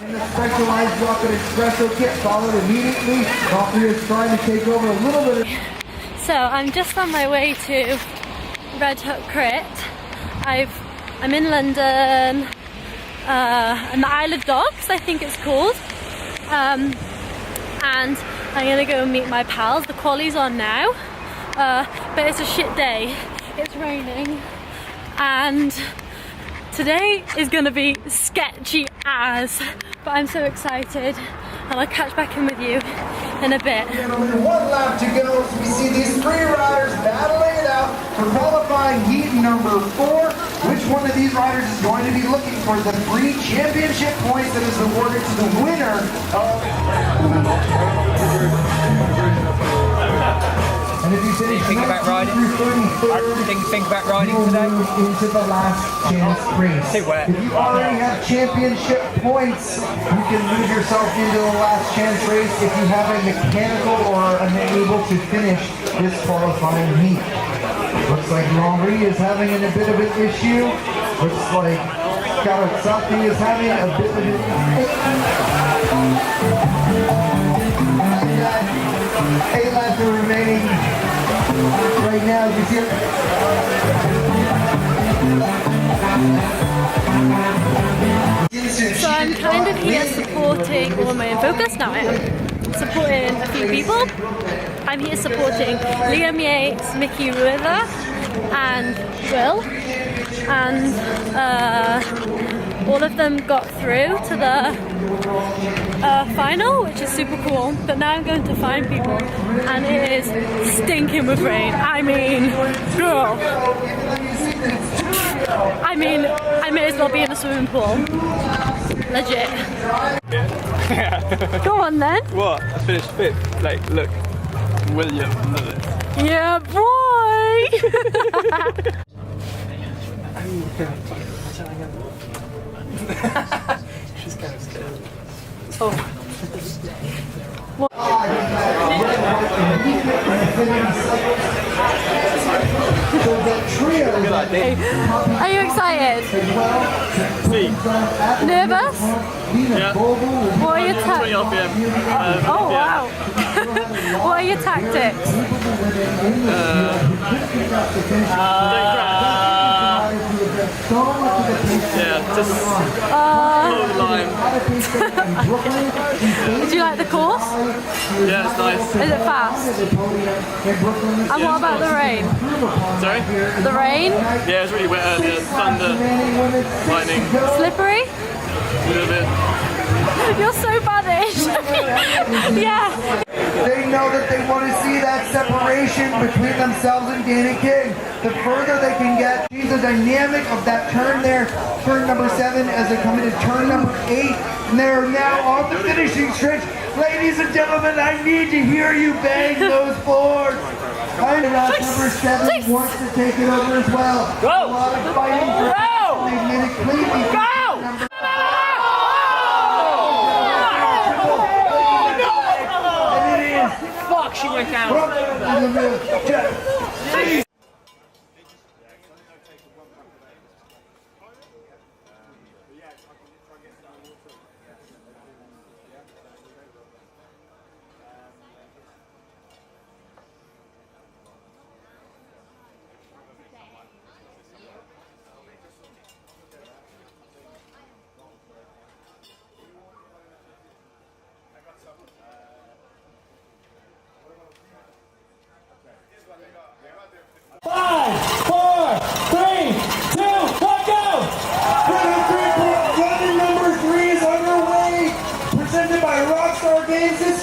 The specialized rocket espresso kit followed immediately. No.3 is trying to take over a little bit. So I'm just on my way to Redhook Crit. I'm in London, in the Isle of Dogs, I think it's called. And I'm gonna go and meet my pals. The quali's on now, but it's a shit day. It's raining, and today is gonna be sketchy as, but I'm so excited, and I'll catch back in with you in a bit. Gentlemen, 1 lap to go as we see these 3 riders battling it out for qualifying heat number 4. Which one of these riders is going to be looking for the free championship points that is awarded to the winner of... And if you think about riding? Think about riding today? Into the last chance race. If you already have championship points, you can move yourself into the last chance race if you have a mechanical or unable to finish this qualifying heat. Looks like Oury is having a bit of an issue. Looks like Keira is having a bit of an issue. 8 laps are remaining right now. You see it? So I'm kind of here supporting, well, am I in focus? Now I am supporting a few people. I'm here supporting Liam Yates, Mickey Ruither, and Will, and all of them got through to the final, which is super cool. But now I'm going to find people, and it is stinking with rain. I mean, girl. I mean, I may as well be in a swimming pool. Legit. Go on then. What? I finished 5th. Like, look. William, look at this. Yeah, boy! She's kind of scared. Oh. Good idea. Are you excited? See. Nervous? Yeah. What are your 20 tactics? RPM. Oh wow! What are your tactics? Yeah, just follow the line. Do you like the course? Yeah, it's nice. Is it fast? And what about the rain? Sorry? The rain? Yeah, it's really wet earlier. Thunder, lightning, Slippery? a little bit. You're so baddish. Yeah. They know that they want to see that separation between themselves and Danny King. The further they can get, see the dynamic of that turn there, turn number 7 as they come into turn number 8. And they're now on the finishing stretch. Ladies and gentlemen, I need to hear you bang those boards. I know number 7 wants to take it over as well. Go! A lot of fighting for they've made it cleanly. Go! Fuck, she went down.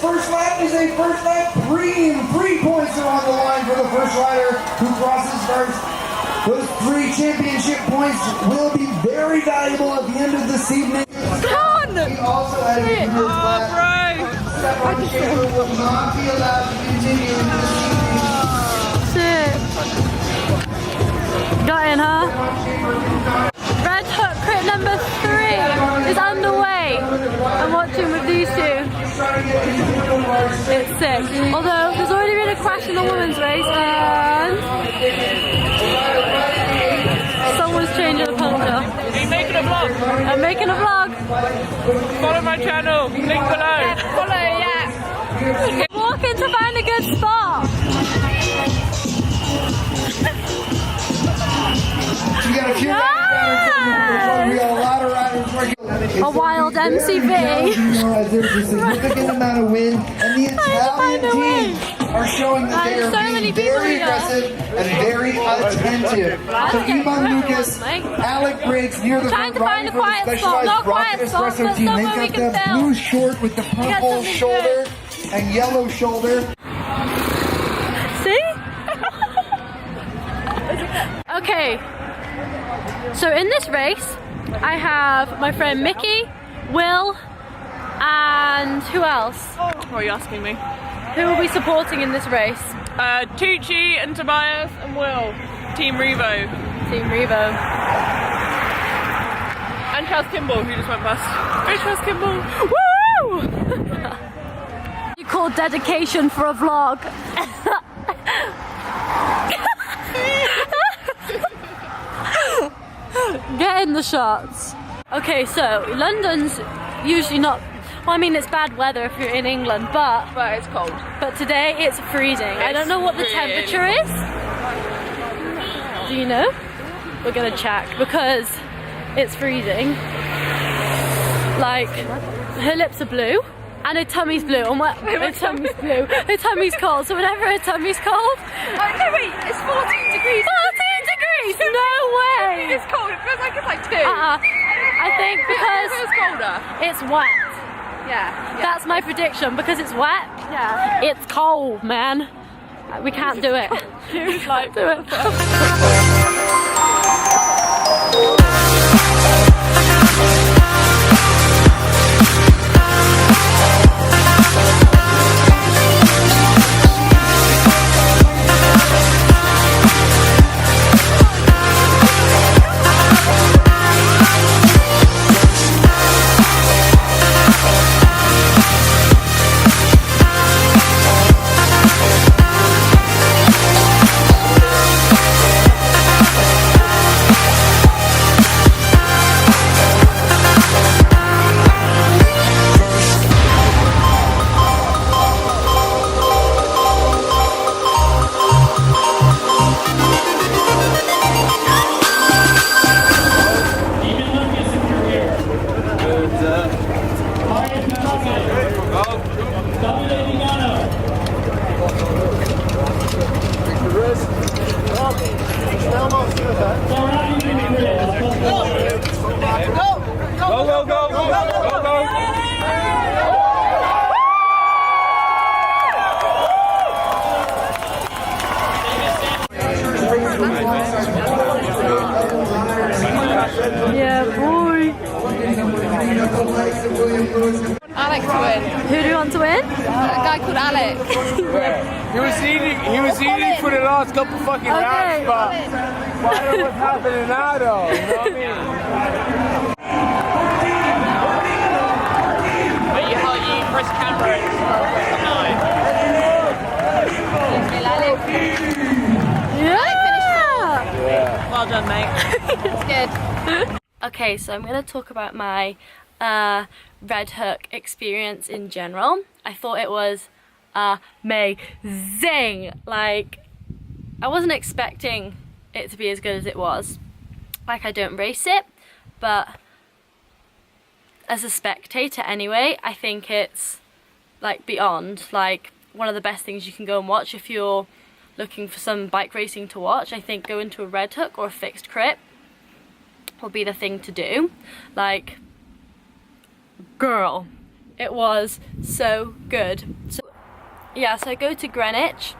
First lap is a first lap dream. 3 points are on the line for the first rider who crosses first. Those 3 championship points will be very valuable at the end of this evening. Come on! He also had a good lap. Separation will not be allowed to continue in this evening. Shit. Got in, huh? Redhook Crit number 3 is underway. I'm watching with these 2. It's sick. Although there's already been a crash in the women's race and someone's changing the puncture. a vlog. I'm making a vlog. Follow my channel. Link below. Follow, yeah. Walking to find a good spot. We got a few riders. We got a lot of riders working. A wild MCV. As there's a significant amount of wind, and the Italian team are showing that they are being very aggressive and very attentive. So Ivan Lucas, Alec Briggs near the front riding for the specialized rocket espresso team. They got the blue short with the purple shoulder and yellow shoulder. See? Okay. So in this race, I have my friend Mickey, Will, and who else? What are you asking me? Who will be supporting in this race? Tucci and Tobias and Will. Team Revo. Team Revo. And Chaz Kimball, who just went past. Go Chaz Kimball. Woo! You call dedication for a vlog. Get in the shots. Okay, so London's usually not. Well, I mean, it's bad weather if you're in England, but It's cold. But today it's freezing. I don't know what the temperature is. Do you know? We're gonna check because it's freezing. Like, her lips are blue and her tummy's blue. And her tummy's blue. Her tummy's cold. So whenever her tummy's cold. Oh, no, wait, it's 14 degrees. 14 degrees! No way! It's cold. It feels like it's like 2. I think because It feels colder. it's wet. Yeah. That's my prediction. Because it's wet, Yeah. it's cold, man. We can't do it. Can't do it. Yeah, boy. Alex to win. Who do you want to win? A guy called Alex. He was eating for the last couple fucking rounds, but I don't know what's happening now though, you know what I mean? You press camera. Yeah. Well done, mate. It's good. Okay, so I'm going to talk about my Redhook experience in general. I thought it was amazing. Like, I wasn't expecting it to be as good as it was. Like, I don't race it, but as a spectator anyway, I think it's like beyond, like one of the best things you can go and watch if you're looking for some bike racing to watch. I think going to a Redhook or a fixed crit will be the thing to do. Like, girl, it was so good. So yeah, so I go to Greenwich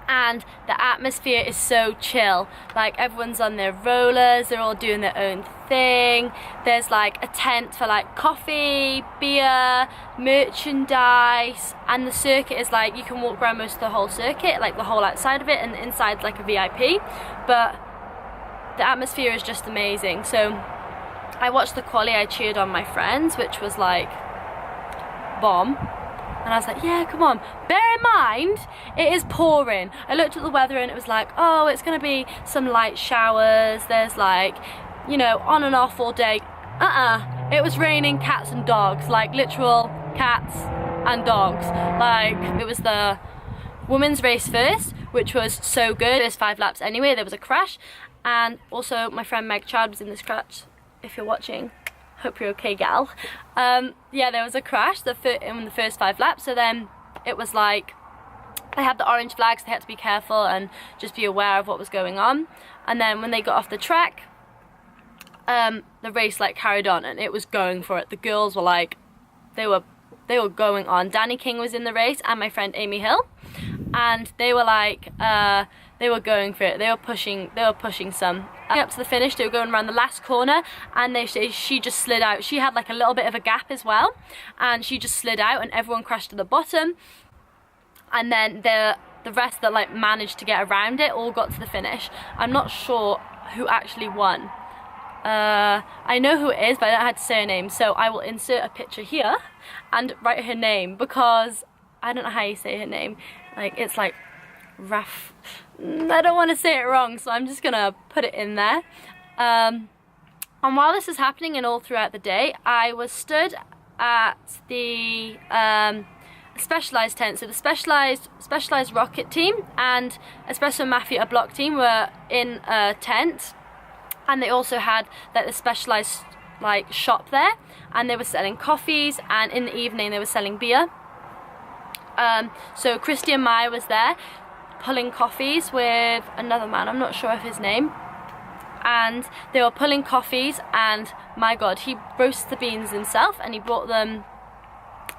and the atmosphere is so chill. Like, everyone's on their rollers, they're all doing their own thing. There's like a tent for like coffee, beer, merchandise, and the circuit is like, you can walk around most of the whole circuit, like the whole outside of it, and the inside's like a VIP, but the atmosphere is just amazing. So I watched the quali, I cheered on my friends, which was like bomb. And I was like, yeah, come on. Bear in mind, it is pouring. I looked at the weather and it was like, oh, it's gonna be some light showers. There's like you know, on and off all day. It was raining cats and dogs, like literal cats and dogs. Like, it was the women's race first, which was so good. First 5 laps anyway, there was a crash. And also my friend Meg Child was in this crash. If you're watching, hope you're okay, gal. Yeah, there was a crash in the first 5 laps. So then it was like, they had the orange flags, they had to be careful and just be aware of what was going on. And then when they got off the track, the race like carried on and it was going for it. The girls were like, they were going on. Danny King was in the race and my friend Amy Hill, and they were like, they were going for it. They were pushing some. Up to the finish, they were going around the last corner, and she just slid out. She had like a little bit of a gap as well, and she just slid out, and everyone crashed to the bottom. And then the rest that like managed to get around it all got to the finish. I'm not sure who actually won. I know who it is, but I don't know how to say her name, so I will insert a picture here and write her name, because I don't know how you say her name. Like, it's like Raf. I don't want to say it wrong, so I'm just gonna put it in there. And while this is happening and all throughout the day, I was stood at the specialised tent. So the specialised rocket team and Espresso Mafia block team were in a tent, and they also had like the specialised like shop there, and they were selling coffees, and in the evening they were selling beer. So Christian Meyer was there pulling coffees with another man, I'm not sure of his name, and they were pulling coffees, and my god, he roasts the beans himself and he brought them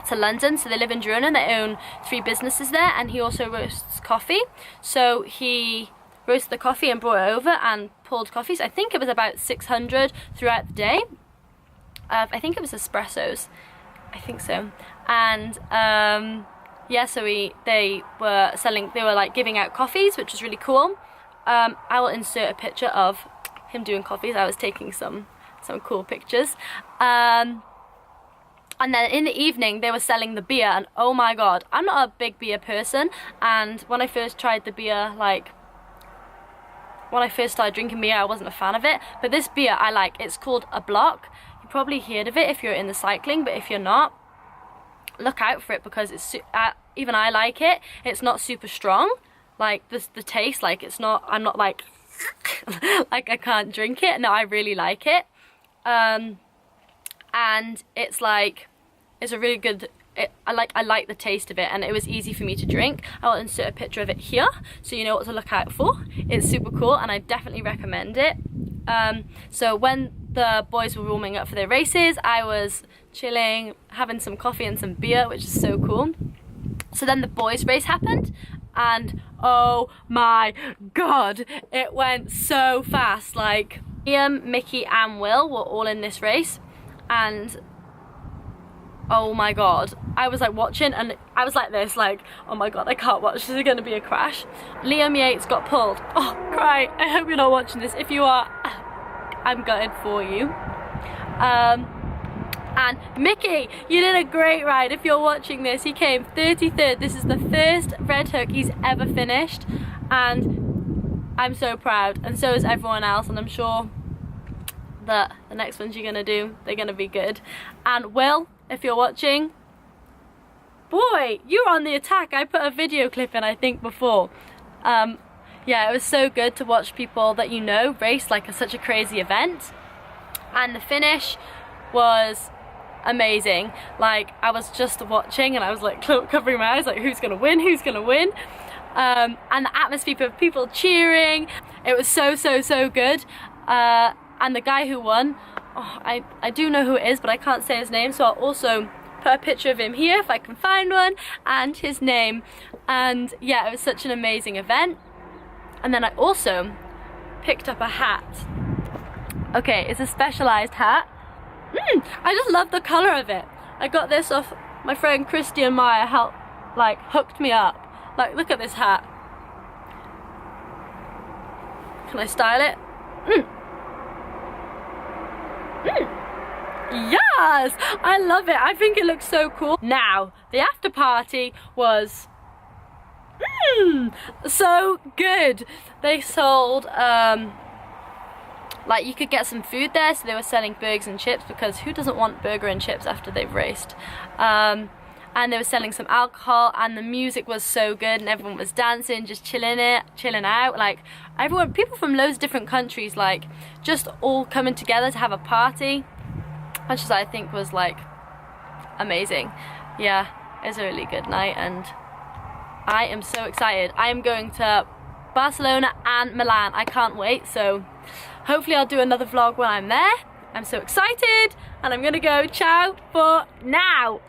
to London. So they live in Girona, they own 3 businesses there, and he also roasts coffee. So he roasted the coffee and brought it over and pulled coffees. I think it was about 600 throughout the day. I think it was espressos, I think so. And yeah, so they were like giving out coffees, which was really cool. I will insert a picture of him doing coffees. I was taking some cool pictures. And then in the evening they were selling the beer, and oh my god, I'm not a big beer person, and when I first tried the beer, like when I first started drinking beer, I wasn't a fan of it, but this beer I like. It's called a Block. You probably heard of it if you're in the cycling, but if you're not, look out for it, because it's even I like it. It's not super strong, like the taste, like it's not, I'm not like like I can't drink it. No, I really like it. And it's like, it's a really good, I like the taste of it, and it was easy for me to drink. I'll insert a picture of it here so you know what to look out for. It's super cool and I definitely recommend it. So when the boys were warming up for their races, I was chilling, having some coffee and some beer, which is so cool. So then the boys race happened, and oh my god, it went so fast. Like Liam, Mickey and Will were all in this race, and oh my god, I was like watching and I was like this, like, oh my god, I can't watch, this is gonna be a crash. Liam Yates got pulled. Oh, cry. I hope you're not watching this. If you are, I'm gutted for you. And Mickey, you did a great ride. If you're watching this, he came 33rd. This is the first Redhook he's ever finished, and I'm so proud, and so is everyone else, and I'm sure that the next ones you're gonna do, they're gonna be good. And Will, if you're watching, boy, you're on the attack. I put a video clip in, I think, before. Yeah, it was so good to watch people that you know race like such a crazy event, and the finish was amazing. Like, I was just watching and I was like covering my eyes, like, who's gonna win, who's gonna win? And the atmosphere of people cheering, it was so good. And the guy who won, oh, I do know who it is, but I can't say his name, so I'll also put a picture of him here if I can find one, and his name. And yeah, it was such an amazing event. And then I also picked up a hat. Okay, it's a specialised hat. I just love the colour of it. I got this off my friend Christian Meyer, hooked me up. Like, look at this hat. Can I style it? Yes! I love it. I think it looks so cool. Now, the after party was so good. They sold like you could get some food there, so they were selling burgers and chips, because who doesn't want burger and chips after they've raced? And they were selling some alcohol, and the music was so good, and everyone was dancing, just chilling out. Like everyone, people from loads of different countries, like just all coming together to have a party, which is, I think, was like amazing. Yeah, it was a really good night, and I am so excited. I am going to Barcelona and Milan. I can't wait, so hopefully I'll do another vlog when I'm there. I'm so excited, and I'm gonna go ciao for now.